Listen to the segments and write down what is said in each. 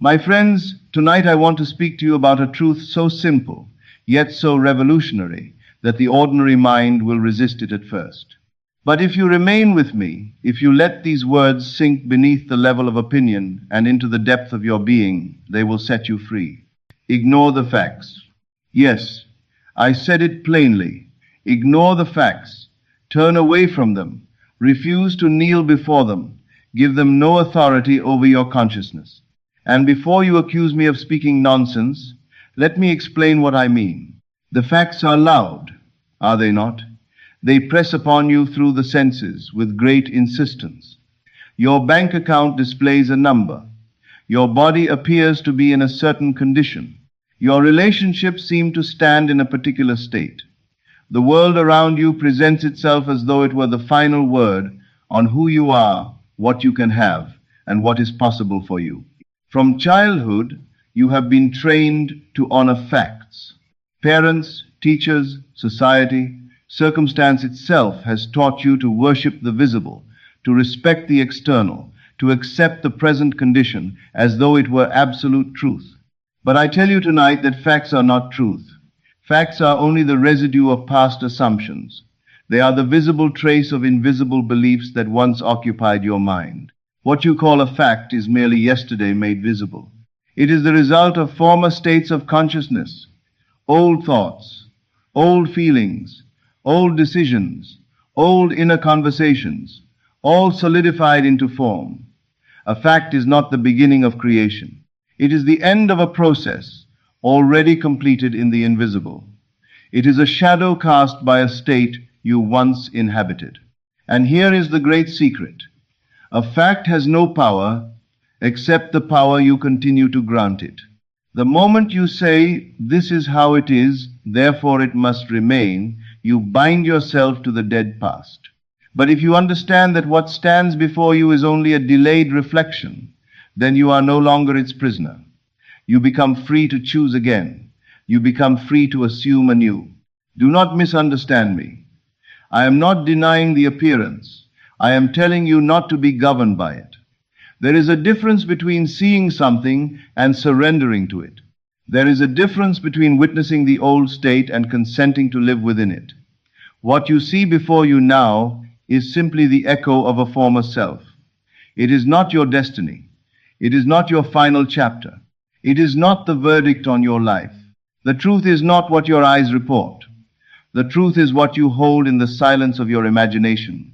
My friends, tonight I want to speak to you about a truth so simple, yet so revolutionary, that the ordinary mind will resist it at first. But if you remain with me, if you let these words sink beneath the level of opinion and into the depth of your being, they will set you free. Ignore the facts. Yes, I said it plainly. Ignore the facts. Turn away from them. Refuse to kneel before them. Give them no authority over your consciousness. And before you accuse me of speaking nonsense, let me explain what I mean. The facts are loud, are they not? They press upon you through the senses with great insistence. Your bank account displays a number. Your body appears to be in a certain condition. Your relationships seem to stand in a particular state. The world around you presents itself as though it were the final word on who you are, what you can have, and what is possible for you. From childhood, you have been trained to honor facts. Parents, teachers, society, circumstance itself has taught you to worship the visible, to respect the external, to accept the present condition as though it were absolute truth. But I tell you tonight that facts are not truth. Facts are only the residue of past assumptions. They are the visible trace of invisible beliefs that once occupied your mind. What you call a fact is merely yesterday made visible. It is the result of former states of consciousness, old thoughts, old feelings, old decisions, old inner conversations, all solidified into form. A fact is not the beginning of creation. It is the end of a process already completed in the invisible. It is a shadow cast by a state you once inhabited. And here is the great secret. A fact has no power except the power you continue to grant it. The moment you say, "This is how it is, therefore it must remain," you bind yourself to the dead past. But if you understand that what stands before you is only a delayed reflection, then you are no longer its prisoner. You become free to choose again. You become free to assume anew. Do not misunderstand me. I am not denying the appearance. I am telling you not to be governed by it. There is a difference between seeing something and surrendering to it. There is a difference between witnessing the old state and consenting to live within it. What you see before you now is simply the echo of a former self. It is not your destiny. It is not your final chapter. It is not the verdict on your life. The truth is not what your eyes report. The truth is what you hold in the silence of your imagination.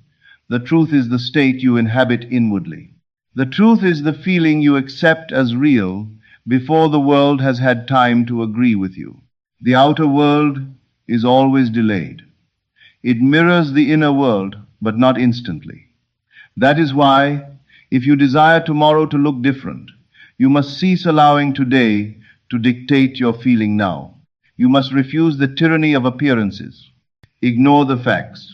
The truth is the state you inhabit inwardly. The truth is the feeling you accept as real before the world has had time to agree with you. The outer world is always delayed. It mirrors the inner world, but not instantly. That is why, if you desire tomorrow to look different, you must cease allowing today to dictate your feeling now. You must refuse the tyranny of appearances. Ignore the facts.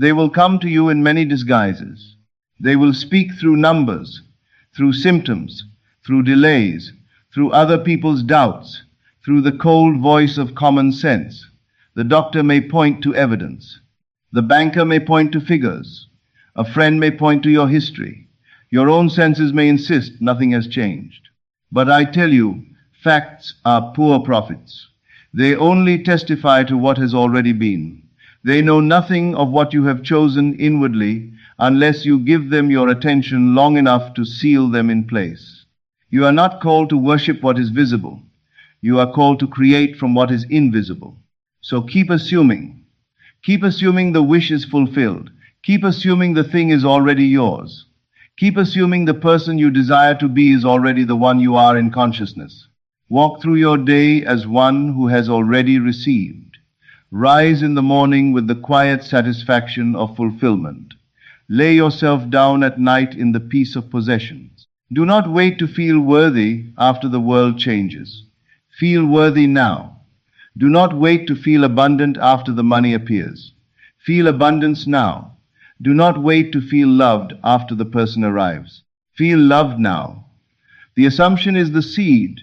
They will come to you in many disguises. They will speak through numbers, through symptoms, through delays, through other people's doubts, through the cold voice of common sense. The doctor may point to evidence. The banker may point to figures. A friend may point to your history. Your own senses may insist nothing has changed. But I tell you, facts are poor prophets. They only testify to what has already been. They know nothing of what you have chosen inwardly unless you give them your attention long enough to seal them in place. You are not called to worship what is visible. You are called to create from what is invisible. So keep assuming. Keep assuming the wish is fulfilled. Keep assuming the thing is already yours. Keep assuming the person you desire to be is already the one you are in consciousness. Walk through your day as one who has already received. Rise in the morning with the quiet satisfaction of fulfillment. Lay yourself down at night in the peace of possessions. Do not wait to feel worthy after the world changes. Feel worthy now. Do not wait to feel abundant after the money appears. Feel abundance now. Do not wait to feel loved after the person arrives. Feel loved now. The assumption is the seed.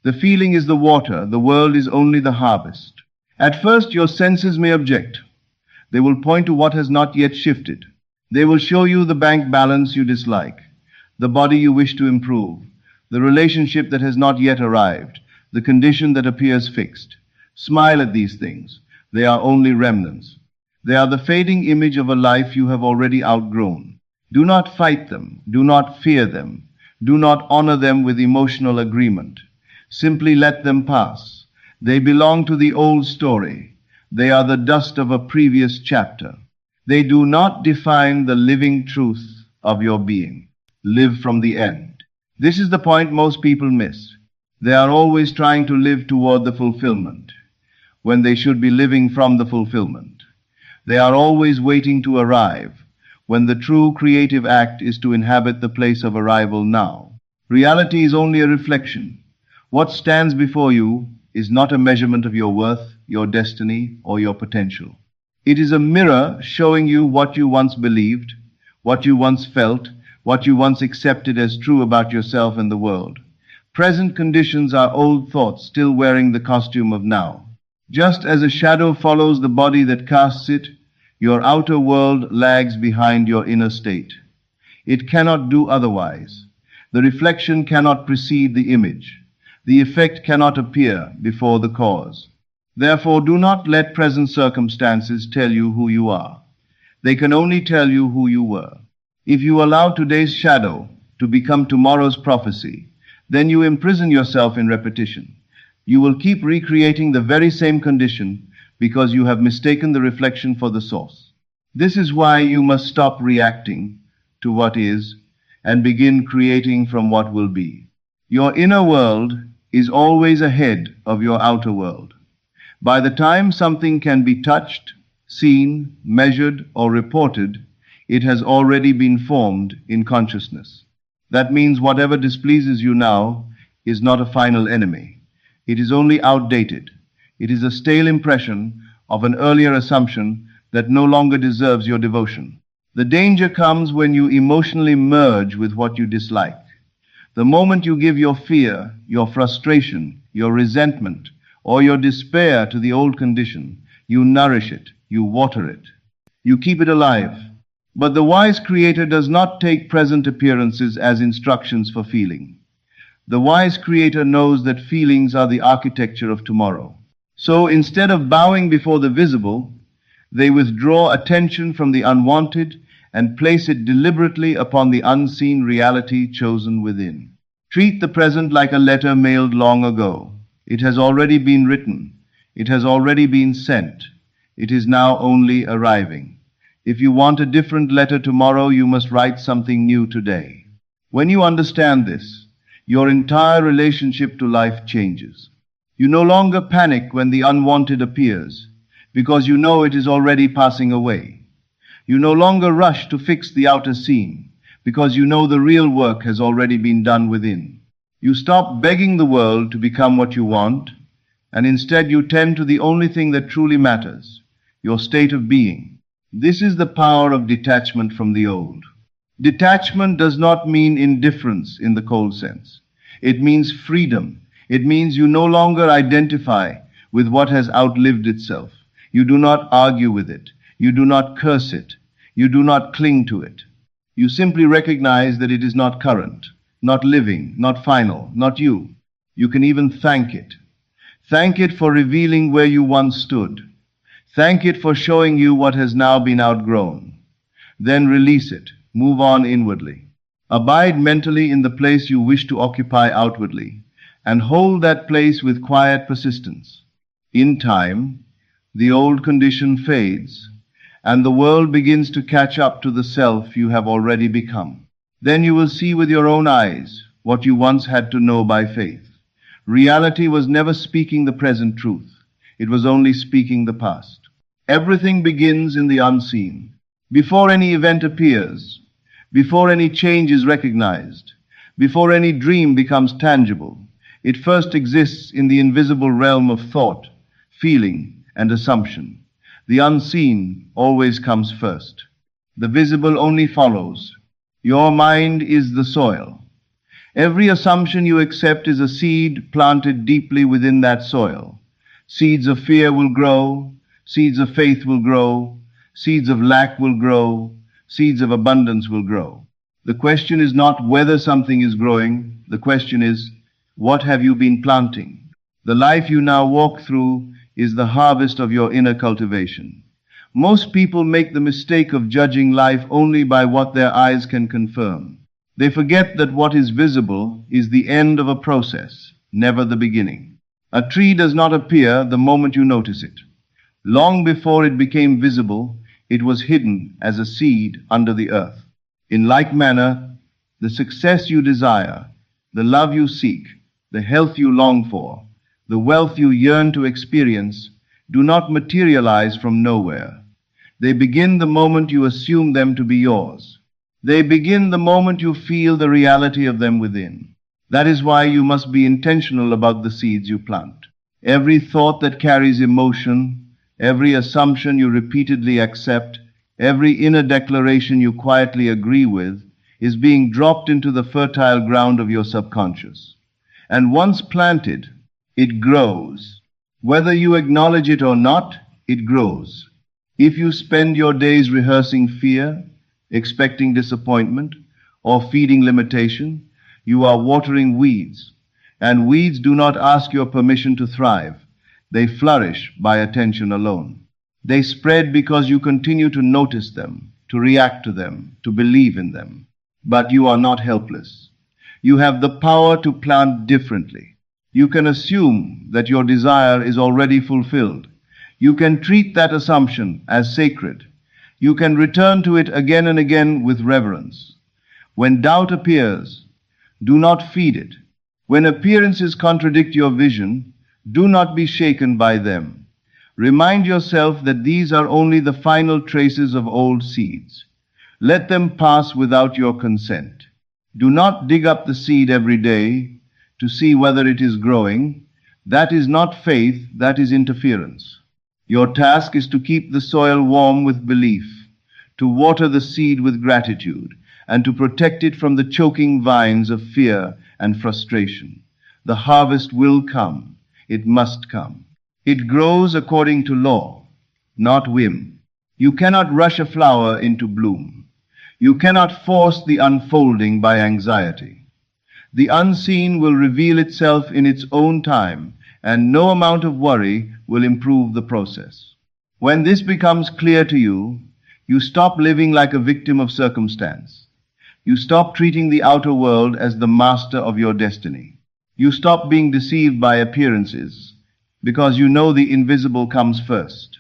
The feeling is the water. The world is only the harvest. At first, your senses may object. They will point to what has not yet shifted. They will show you the bank balance you dislike, the body you wish to improve, the relationship that has not yet arrived, the condition that appears fixed. Smile at these things. They are only remnants. They are the fading image of a life you have already outgrown. Do not fight them. Do not fear them. Do not honor them with emotional agreement. Simply let them pass. They belong to the old story. They are the dust of a previous chapter. They do not define the living truth of your being. Live from the end. This is the point most people miss. They are always trying to live toward the fulfillment, when they should be living from the fulfillment. They are always waiting to arrive, when the true creative act is to inhabit the place of arrival now. Reality is only a reflection. What stands before you is not a measurement of your worth, your destiny, or your potential. It is a mirror showing you what you once believed, what you once felt, what you once accepted as true about yourself and the world. Present conditions are old thoughts still wearing the costume of now. Just as a shadow follows the body that casts it, your outer world lags behind your inner state. It cannot do otherwise. The reflection cannot precede the image. The effect cannot appear before the cause. Therefore, do not let present circumstances tell you who you are. They can only tell you who you were. If you allow today's shadow to become tomorrow's prophecy, then you imprison yourself in repetition. You will keep recreating the very same condition because you have mistaken the reflection for the source. This is why you must stop reacting to what is and begin creating from what will be. Your inner world is always ahead of your outer world. By the time something can be touched, seen, measured, or reported, it has already been formed in consciousness. That means whatever displeases you now is not a final enemy. It is only outdated. It is a stale impression of an earlier assumption that no longer deserves your devotion. The danger comes when you emotionally merge with what you dislike. The moment you give your fear, your frustration, your resentment, or your despair to the old condition, you nourish it, you water it, you keep it alive. But the wise creator does not take present appearances as instructions for feeling. The wise creator knows that feelings are the architecture of tomorrow. So instead of bowing before the visible, they withdraw attention from the unwanted and place it deliberately upon the unseen reality chosen within. Treat the present like a letter mailed long ago. It has already been written. It has already been sent. It is now only arriving. If you want a different letter tomorrow, you must write something new today. When you understand this, your entire relationship to life changes. You no longer panic when the unwanted appears, because you know it is already passing away. You no longer rush to fix the outer scene, because you know the real work has already been done within. You stop begging the world to become what you want, and instead you tend to the only thing that truly matters, your state of being. This is the power of detachment from the old. Detachment does not mean indifference in the cold sense. It means freedom. It means you no longer identify with what has outlived itself. You do not argue with it. You do not curse it. You do not cling to it. You simply recognize that it is not current, not living, not final, not you. You can even thank it. Thank it for revealing where you once stood. Thank it for showing you what has now been outgrown. Then release it. Move on inwardly. Abide mentally in the place you wish to occupy outwardly, and hold that place with quiet persistence. In time, the old condition fades, and the world begins to catch up to the self you have already become. Then you will see with your own eyes what you once had to know by faith. Reality was never speaking the present truth. It was only speaking the past. Everything begins in the unseen. Before any event appears, before any change is recognized, before any dream becomes tangible, it first exists in the invisible realm of thought, feeling, and assumption. The unseen always comes first. The visible only follows. Your mind is the soil. Every assumption you accept is a seed planted deeply within that soil. Seeds of fear will grow, seeds of faith will grow, seeds of lack will grow, seeds of abundance will grow. The question is not whether something is growing. The question is, what have you been planting? The life you now walk through is the harvest of your inner cultivation. Most people make the mistake of judging life only by what their eyes can confirm. They forget that what is visible is the end of a process, never the beginning. A tree does not appear the moment you notice it. Long before it became visible, it was hidden as a seed under the earth. In like manner, the success you desire, the love you seek, the health you long for, the wealth you yearn to experience, do not materialize from nowhere. They begin the moment you assume them to be yours. They begin the moment you feel the reality of them within. That is why you must be intentional about the seeds you plant. Every thought that carries emotion, every assumption you repeatedly accept, every inner declaration you quietly agree with, is being dropped into the fertile ground of your subconscious. And once planted, it grows. Whether you acknowledge it or not, it grows. If you spend your days rehearsing fear, expecting disappointment, or feeding limitation, you are watering weeds. And weeds do not ask your permission to thrive. They flourish by attention alone. They spread because you continue to notice them, to react to them, to believe in them. But you are not helpless. You have the power to plant differently. You can assume that your desire is already fulfilled. You can treat that assumption as sacred. You can return to it again and again with reverence. When doubt appears, do not feed it. When appearances contradict your vision, do not be shaken by them. Remind yourself that these are only the final traces of old seeds. Let them pass without your consent. Do not dig up the seed every day to see whether it is growing. That is not faith, that is interference. Your task is to keep the soil warm with belief, to water the seed with gratitude, and to protect it from the choking vines of fear and frustration. The harvest will come. It must come. It grows according to law, not whim. You cannot rush a flower into bloom. You cannot force the unfolding by anxiety. The unseen will reveal itself in its own time, and no amount of worry will improve the process. When this becomes clear to you, you stop living like a victim of circumstance. You stop treating the outer world as the master of your destiny. You stop being deceived by appearances, because you know the invisible comes first.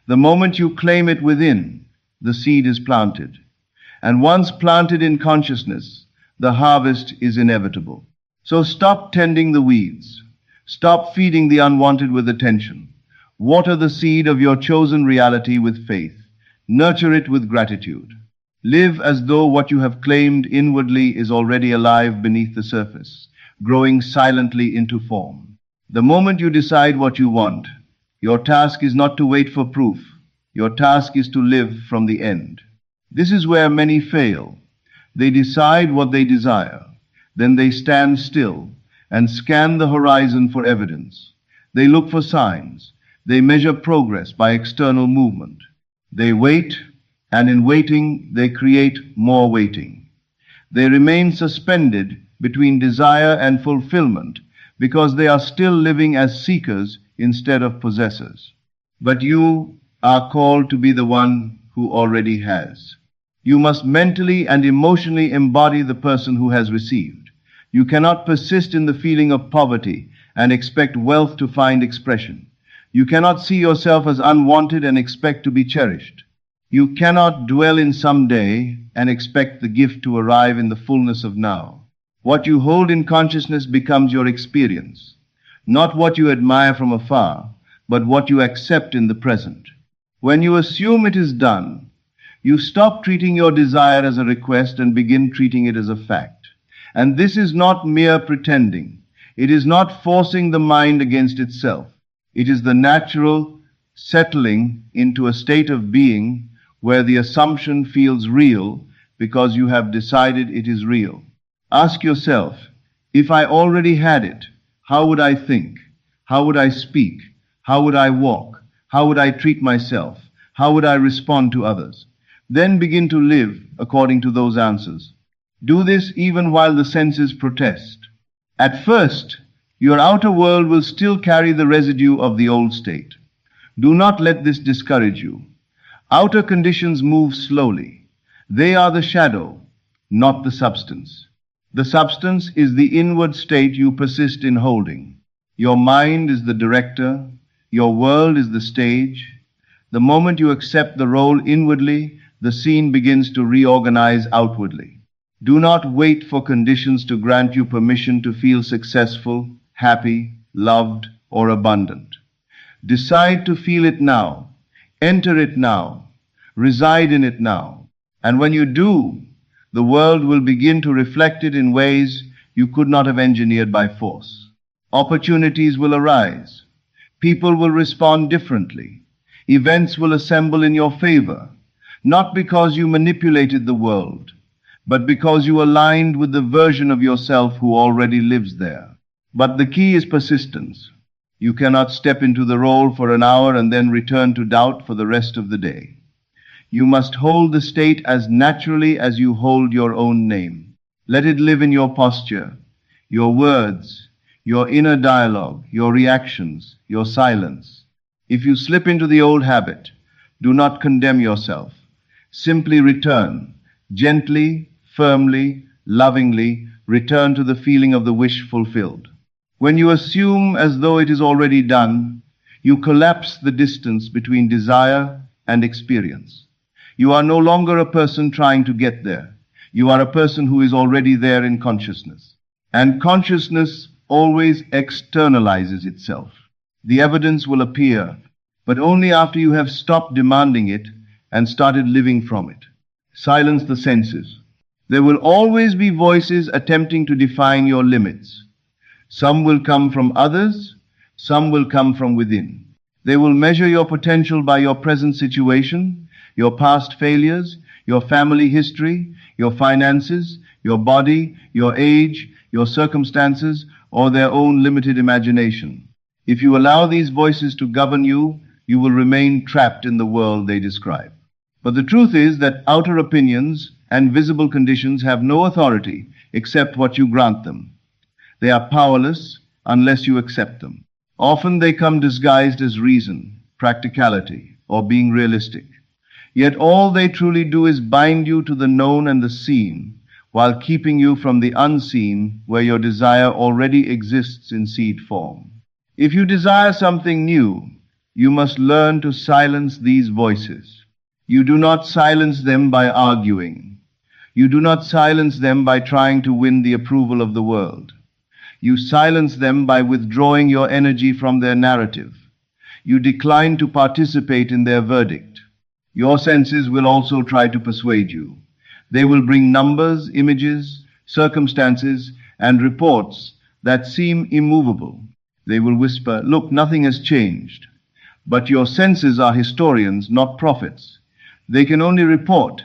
The moment you claim it within, the seed is planted. And once planted in consciousness, the harvest is inevitable. So stop tending the weeds. Stop feeding the unwanted with attention. Water the seed of your chosen reality with faith. Nurture it with gratitude. Live as though what you have claimed inwardly is already alive beneath the surface, growing silently into form. The moment you decide what you want, your task is not to wait for proof. Your task is to live from the end. This is where many fail. They decide what they desire. Then they stand still and scan the horizon for evidence. They look for signs. They measure progress by external movement. They wait, and in waiting, they create more waiting. They remain suspended between desire and fulfillment because they are still living as seekers instead of possessors. But you are called to be the one who already has. You must mentally and emotionally embody the person who has received. You cannot persist in the feeling of poverty and expect wealth to find expression. You cannot see yourself as unwanted and expect to be cherished. You cannot dwell in someday and expect the gift to arrive in the fullness of now. What you hold in consciousness becomes your experience, not what you admire from afar, but what you accept in the present. When you assume it is done, you stop treating your desire as a request and begin treating it as a fact. And this is not mere pretending. It is not forcing the mind against itself. It is the natural settling into a state of being where the assumption feels real because you have decided it is real. Ask yourself, if I already had it, how would I think? How would I speak? How would I walk? How would I treat myself? How would I respond to others? Then begin to live according to those answers. Do this even while the senses protest. At first, your outer world will still carry the residue of the old state. Do not let this discourage you. Outer conditions move slowly. They are the shadow, not the substance. The substance is the inward state you persist in holding. Your mind is the director. Your world is the stage. The moment you accept the role inwardly, the scene begins to reorganize outwardly. Do not wait for conditions to grant you permission to feel successful, happy, loved, or abundant. Decide to feel it now. Enter it now. Reside in it now. And when you do, the world will begin to reflect it in ways you could not have engineered by force. Opportunities will arise. People will respond differently. Events will assemble in your favor, not because you manipulated the world, but because you aligned with the version of yourself who already lives there. But the key is persistence. You cannot step into the role for an hour and then return to doubt for the rest of the day. You must hold the state as naturally as you hold your own name. Let it live in your posture, your words, your inner dialogue, your reactions, your silence. If you slip into the old habit, do not condemn yourself. Simply return, gently, firmly, lovingly, return to the feeling of the wish fulfilled. When you assume as though it is already done, you collapse the distance between desire and experience. You are no longer a person trying to get there. You are a person who is already there in consciousness. And consciousness always externalizes itself. The evidence will appear, but only after you have stopped demanding it and started living from it. Silence the senses. There will always be voices attempting to define your limits. Some will come from others, some will come from within. They will measure your potential by your present situation, your past failures, your family history, your finances, your body, your age, your circumstances, or their own limited imagination. If you allow these voices to govern you, you will remain trapped in the world they describe. But the truth is that outer opinions and visible conditions have no authority except what you grant them. They are powerless unless you accept them. Often they come disguised as reason, practicality, or being realistic. Yet all they truly do is bind you to the known and the seen, while keeping you from the unseen, where your desire already exists in seed form. If you desire something new, you must learn to silence these voices. You do not silence them by arguing. You do not silence them by trying to win the approval of the world. You silence them by withdrawing your energy from their narrative. You decline to participate in their verdict. Your senses will also try to persuade you. They will bring numbers, images, circumstances, and reports that seem immovable. They will whisper, "Look, nothing has changed." But your senses are historians, not prophets. They can only report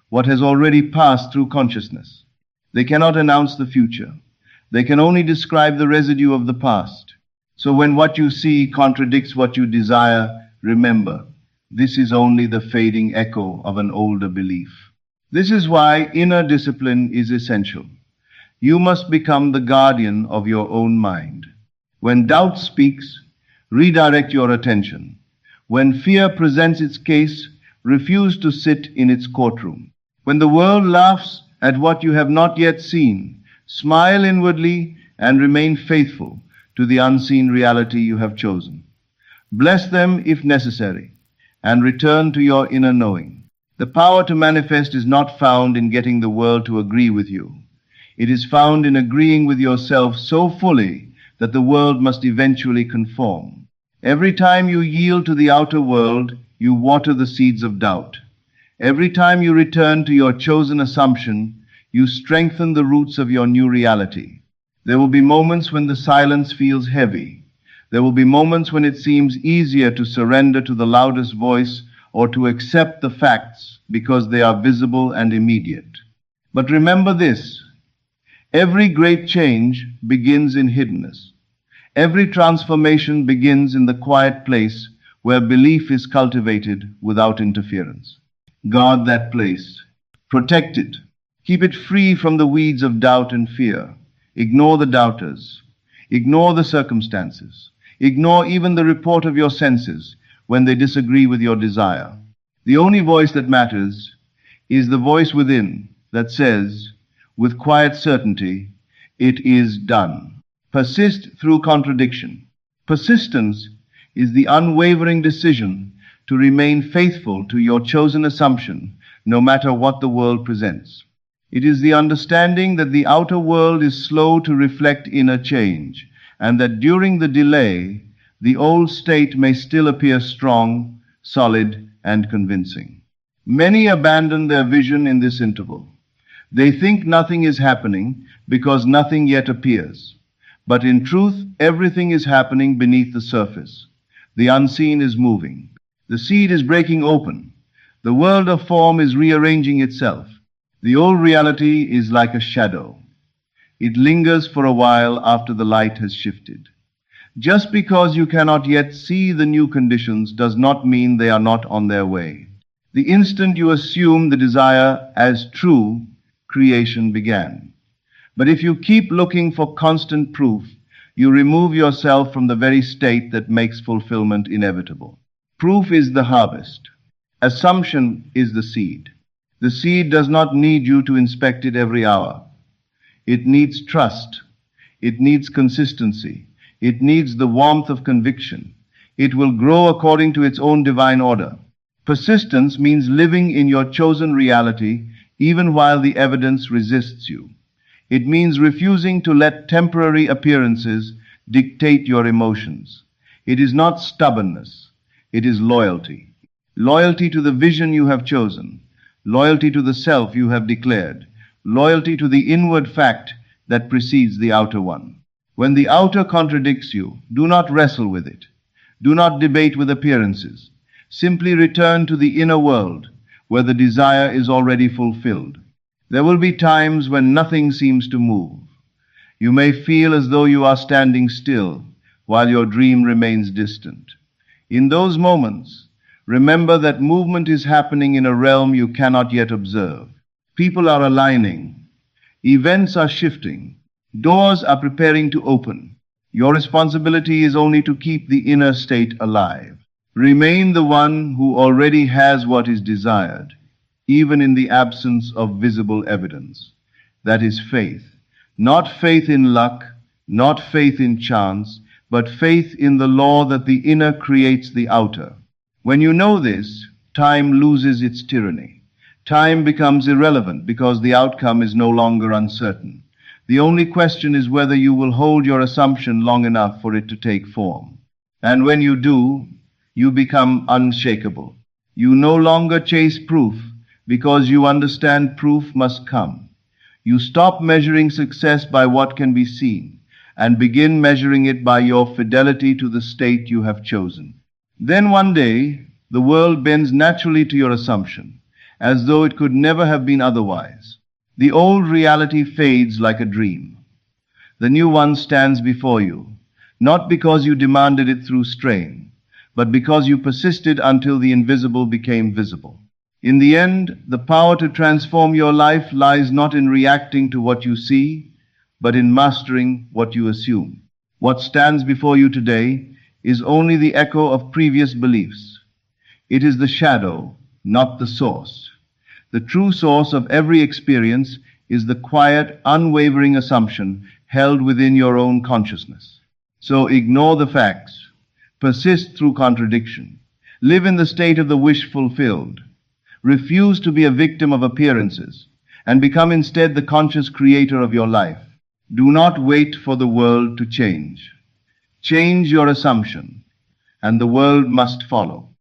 what has already passed through consciousness. They cannot announce the future. They can only describe the residue of the past. So when what you see contradicts what you desire, remember, this is only the fading echo of an older belief. This is why inner discipline is essential. You must become the guardian of your own mind. When doubt speaks, redirect your attention. When fear presents its case, refuse to sit in its courtroom. When the world laughs at what you have not yet seen, smile inwardly and remain faithful to the unseen reality you have chosen. Bless them if necessary, and return to your inner knowing. The power to manifest is not found in getting the world to agree with you. It is found in agreeing with yourself so fully that the world must eventually conform. Every time you yield to the outer world, you water the seeds of doubt. Every time you return to your chosen assumption, you strengthen the roots of your new reality. There will be moments when the silence feels heavy. There will be moments when it seems easier to surrender to the loudest voice or to accept the facts because they are visible and immediate. But remember this: every great change begins in hiddenness. Every transformation begins in the quiet place where belief is cultivated without interference. Guard that place. Protect it. Keep it free from the weeds of doubt and fear. Ignore the doubters. Ignore the circumstances. Ignore even the report of your senses when they disagree with your desire. The only voice that matters is the voice within that says, with quiet certainty, it is done. Persist through contradiction. Persistence is the unwavering decision to remain faithful to your chosen assumption, no matter what the world presents. It is the understanding that the outer world is slow to reflect inner change, and that during the delay, the old state may still appear strong, solid, and convincing. Many abandon their vision in this interval. They think nothing is happening because nothing yet appears. But in truth, everything is happening beneath the surface. The unseen is moving. The seed is breaking open. The world of form is rearranging itself. The old reality is like a shadow. It lingers for a while after the light has shifted. Just because you cannot yet see the new conditions does not mean they are not on their way. The instant you assume the desire as true, creation began. But if you keep looking for constant proof, you remove yourself from the very state that makes fulfillment inevitable. Proof is the harvest. Assumption is the seed. The seed does not need you to inspect it every hour. It needs trust. It needs consistency. It needs the warmth of conviction. It will grow according to its own divine order. Persistence means living in your chosen reality even while the evidence resists you. It means refusing to let temporary appearances dictate your emotions. It is not stubbornness. It is loyalty. Loyalty to the vision you have chosen. Loyalty to the self you have declared. Loyalty to the inward fact that precedes the outer one. When the outer contradicts you, do not wrestle with it. Do not debate with appearances. Simply return to the inner world, where the desire is already fulfilled. There will be times when nothing seems to move. You may feel as though you are standing still, while your dream remains distant. In those moments, remember that movement is happening in a realm you cannot yet observe. People are aligning. Events are shifting. Doors are preparing to open. Your responsibility is only to keep the inner state alive. Remain the one who already has what is desired, even in the absence of visible evidence. That is faith. Not faith in luck, not faith in chance, but faith in the law that the inner creates the outer. When you know this, time loses its tyranny. Time becomes irrelevant because the outcome is no longer uncertain. The only question is whether you will hold your assumption long enough for it to take form. And when you do, you become unshakable. You no longer chase proof because you understand proof must come. You stop measuring success by what can be seen and begin measuring it by your fidelity to the state you have chosen. Then one day, the world bends naturally to your assumption, as though it could never have been otherwise. The old reality fades like a dream. The new one stands before you, not because you demanded it through strain, but because you persisted until the invisible became visible. In the end, the power to transform your life lies not in reacting to what you see, but in mastering what you assume. What stands before you today is only the echo of previous beliefs. It is the shadow, not the source. The true source of every experience is the quiet, unwavering assumption held within your own consciousness. So ignore the facts. Persist through contradiction. Live in the state of the wish fulfilled. Refuse to be a victim of appearances and become instead the conscious creator of your life. Do not wait for the world to change. Change your assumption, and the world must follow.